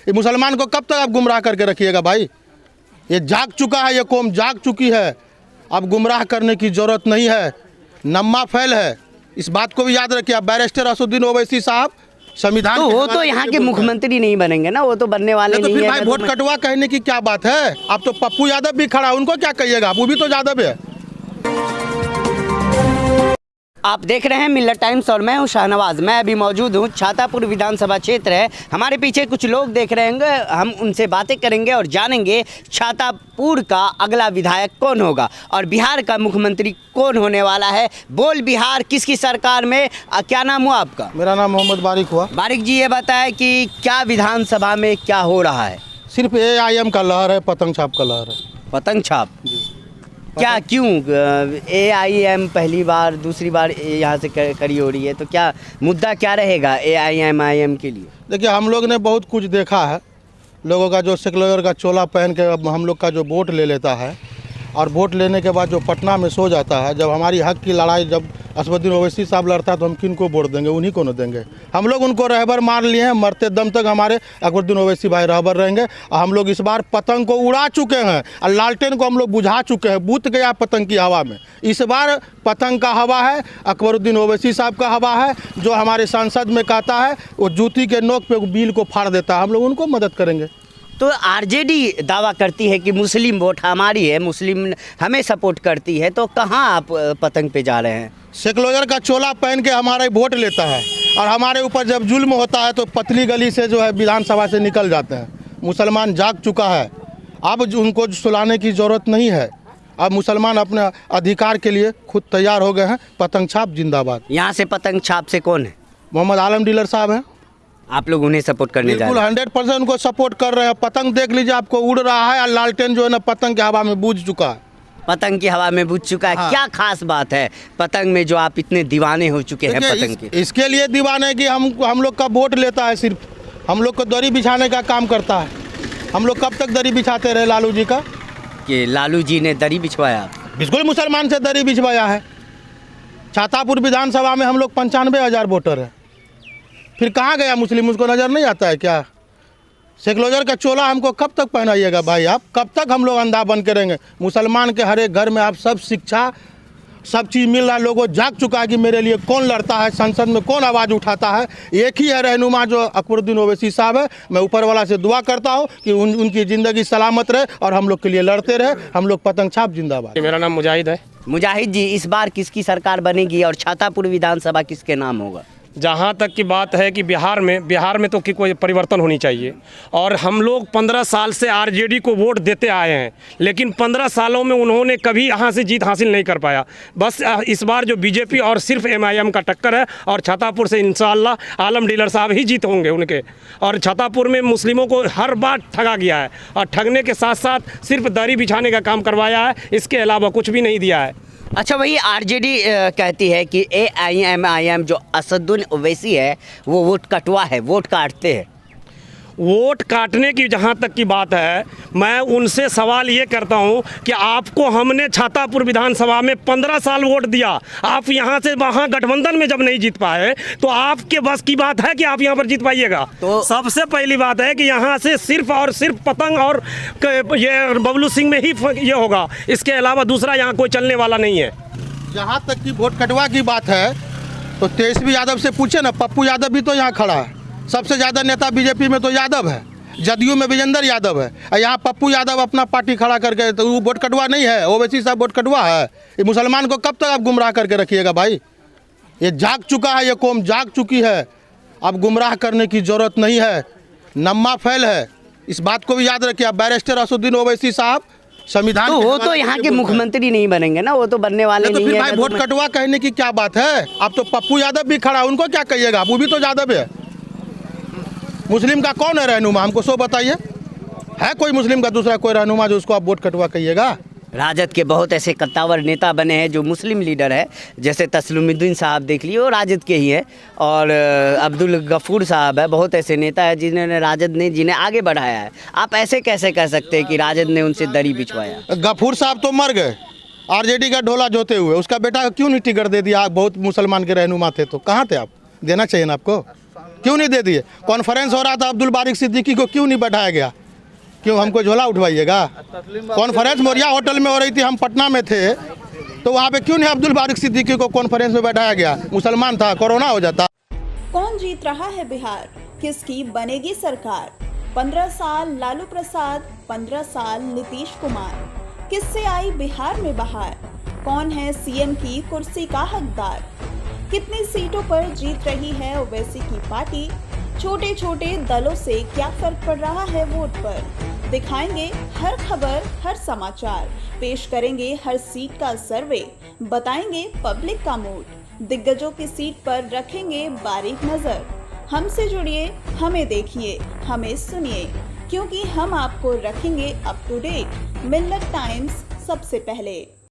ये मुसलमान को कब तक आप गुमराह करके रखिएगा भाई? ये जाग चुका है, ये कौम जाग चुकी है। अब गुमराह करने की ज़रूरत नहीं है, नम्मा फैल है। इस बात को भी याद रखिए। आप बैरिस्टर असदुद्दीन ओवैसी साहब संविधान तो वो तो यहाँ के मुख्यमंत्री नहीं बनेंगे ना, वो तो बनने वाले तो नहीं फिर है। भाई वोट कटवा कहने की क्या बात है? अब तो पप्पू यादव भी खड़ा, उनको क्या कहिएगा? वो भी तो यादव है। आप देख रहे हैं मिल्लत टाइम्स और मैं हूं शाहनवाज। मैं अभी मौजूद हूं, छातापुर विधानसभा क्षेत्र है। हमारे पीछे कुछ लोग देख रहे होंगे, हम उनसे बातें करेंगे और जानेंगे छातापुर का अगला विधायक कौन होगा और बिहार का मुख्यमंत्री कौन होने वाला है। बोल बिहार किसकी सरकार में। क्या नाम हुआ आपका? मेरा नाम मोहम्मद बारिक हुआ। बारिक जी, ये बताएं कि क्या विधानसभा में क्या हो रहा है? सिर्फ AIM का लहर है, पतंग छाप का लहर है। पतंग छाप? क्या, क्यों? AIM पहली बार, दूसरी बार यहाँ से करी हो रही है, तो क्या मुद्दा क्या रहेगा AIM के लिए? देखिए, हम लोग ने बहुत कुछ देखा है। लोगों का जो सेकुलर का चोला पहन के हम लोग का जो वोट ले लेता है और वोट लेने के बाद जो पटना में सो जाता है। जब हमारी हक की लड़ाई जब असदुद्दीन ओवैसी साहब लड़ता है तो हम किन को वोट देंगे? उन्हीं को न देंगे। हम लोग उनको रहबर मान लिए हैं, मरते दम तक हमारे अकबरुद्दीन ओवैसी भाई रहबर रहेंगे। और हम लोग इस बार पतंग को उड़ा चुके हैं और लालटेन को हम लोग बुझा चुके हैं। बूत गया पतंग की हवा में। इस बार पतंग का हवा है, अकबरुद्दीन ओवैसी साहब का हवा है। जो हमारे सांसद में कहता है वो जूती के नोक पे बिल को फाड़ देता है। हम लोग उनको मदद करेंगे। तो RJD दावा करती है कि मुस्लिम वोट हमारी है, मुस्लिम हमें सपोर्ट करती है, तो कहाँ आप पतंग पे जा रहे हैं? सेकुलर का चोला पहन के हमारे वोट लेता है और हमारे ऊपर जब जुल्म होता है तो पतली गली से जो है विधानसभा से निकल जाते हैं। मुसलमान जाग चुका है, अब उनको सुलाने की ज़रूरत नहीं है। अब मुसलमान अपने अधिकार के लिए खुद तैयार हो गए हैं। पतंग छाप जिंदाबाद। यहाँ से पतंग छाप से कौन है? मोहम्मद आलम डीलर साहब हैं। आप लोग उन्हें सपोर्ट करने जा रहे हैं? 100% उनको सपोर्ट कर रहे हैं। पतंग देख लीजिए, आपको उड़ रहा है और लालटेन जो है ना पतंग की हवा में बूझ चुका है। पतंग की हवा में बुझ चुका है। हाँ। क्या खास बात है पतंग में जो आप इतने दीवाने हो चुके हैं पतंग के? इसके लिए दीवाने कि हम लोग का वोट लेता है, सिर्फ हम लोग को दरी बिछाने का काम करता है। हम लोग कब तक दरी बिछाते रहे लालू जी का? कि लालू जी ने दरी बिछवाया? बिल्कुल मुसलमान से दरी बिछवाया है। छातापुर विधानसभा में हम लोग 95,000 वोटर है। फिर कहाँ गया मुस्लिम? उसको नज़र नहीं आता है क्या? सेकुलर का चोला हमको कब तक पहनाइएगा भाई? आप कब तक हम लोग अंधा बन के रहेंगे? मुसलमान के हर एक घर में आप सब शिक्षा, सब चीज़ मिल रहा है। लोगों जाग चुका है कि मेरे लिए कौन लड़ता है, संसद में कौन आवाज़ उठाता है। एक ही है रहनुमा जो अकबरुद्दीन ओवैसी साहब है। मैं ऊपर वाला से दुआ करता हूँ कि उनकी ज़िंदगी सलामत रहे और हम लोग के लिए लड़ते रहे। हम लोग पतंग छाप जिंदाबाद। मेरा नाम मुजाहिद है। मुजाहिद जी, इस बार किसकी सरकार बनेगी और छातापुर विधानसभा किसके नाम होगा? जहाँ तक की बात है कि बिहार में तो कि कोई परिवर्तन होनी चाहिए। और हम लोग 15 साल से RJD को वोट देते आए हैं, लेकिन 15 सालों में उन्होंने कभी यहाँ से जीत हासिल नहीं कर पाया। बस इस बार जो BJP और सिर्फ MIM का टक्कर है और छातापुर से इंशाअल्लाह आलम डीलर साहब ही जीत होंगे उनके। और छातापुर में मुस्लिमों को हर बार ठगा गया है और ठगने के साथ साथ सिर्फ दरी बिछाने का काम करवाया है, इसके अलावा कुछ भी नहीं दिया है। अच्छा, वही RJD कहती है कि AIM जो असदुद्दीन ओवैसी है वो वोट कटवा है, वोट काटते हैं। वोट काटने की जहाँ तक की बात है, मैं उनसे सवाल ये करता हूँ कि आपको हमने छातापुर विधानसभा में 15 साल वोट दिया। आप यहाँ से वहाँ गठबंधन में जब नहीं जीत पाए तो आपके बस की बात है कि आप यहाँ पर जीत पाइएगा? तो सबसे पहली बात है कि यहाँ से सिर्फ और सिर्फ पतंग और ये बबलू सिंह में ही ये होगा, इसके अलावा दूसरा यहाँ कोई चलने वाला नहीं है। जहाँ तक की वोट कटवा की बात है तो तेजस्वी यादव से पूछे ना। पप्पू यादव भी तो यहाँ खड़ा है। सबसे ज़्यादा नेता BJP में तो यादव है, जदयू में विजेंद्र यादव है। और यहाँ पप्पू यादव अपना पार्टी खड़ा करके, तो वो वोट कटवा नहीं है। ओवैसी साहब वोट कटवा है। ये मुसलमान को कब तक आप गुमराह करके रखिएगा भाई? ये जाग चुका है, ये कौम जाग चुकी है। अब गुमराह करने की ज़रूरत नहीं है, नम्मा फैल है। इस बात को भी याद रखिए। आप बैरिस्टर असदुद्दीन ओवैसी साहब संविधान तो वो तो यहाँ के मुख्यमंत्री नहीं बनेंगे ना, वो तो बनने वाले नहीं नहीं है। फिर भाई वोट कटवा कहने की क्या बात है? अब तो पप्पू यादव भी खड़ा, उनको क्या कहिएगा? वो भी तो यादव है। मुस्लिम का कौन है रहनुमा? हमको सो बताइए। है कोई मुस्लिम का दूसरा कोई रहनुमा जो उसको आप वोट कटवा कहिएगा? राजद के बहुत ऐसे कद्दावर नेता बने हैं जो मुस्लिम लीडर है, जैसे तस्लीमुद्दीन साहब देख लिए, वो राजद के ही हैं। और अब्दुल गफूर साहब है। बहुत ऐसे नेता है जिन्होंने राजद ने जिन्हें आगे बढ़ाया है। आप ऐसे कैसे कह सकते हैं कि राजद ने उनसे दरी बिछवाया? गफूर साहब तो मर गए RJD का ढोला जोते हुए। उसका बेटा क्यों नहीं टिकट दे दिया? बहुत मुसलमान के रहनुमा थे तो कहाँ थे आप? देना चाहिए ना आपको। क्यों नहीं दे दिए? कॉन्फ्रेंस हो रहा था, अब्दुल बारिक सिद्दीकी को क्यों नहीं बैठाया गया? क्यों हमको झोला उठवाइएगा? कॉन्फ्रेंस मोरिया होटल में हो रही थी, हम पटना में थे, तो वहाँ पे क्यों नहीं अब्दुल बारिक सिद्दीकी को कॉन्फ्रेंस में बैठाया गया? मुसलमान था, कोरोना हो जाता। कौन जीत रहा है बिहार? किसकी बनेगी सरकार? 15 साल लालू प्रसाद, 15 साल नीतीश कुमार। किससे आई बिहार में बहार? कौन है सीएम की कुर्सी का हकदार? कितनी सीटों पर जीत रही है ओवैसी की पार्टी? छोटे छोटे दलों से क्या फर्क पड़ रहा है वोट पर? दिखाएंगे हर खबर, हर समाचार, पेश करेंगे हर सीट का सर्वे, बताएंगे पब्लिक का मूड, दिग्गजों की सीट पर रखेंगे बारीक नजर। हमसे जुड़िए, हमें देखिए, हमें सुनिए, क्योंकि हम आपको रखेंगे up to date. Millat times सबसे पहले।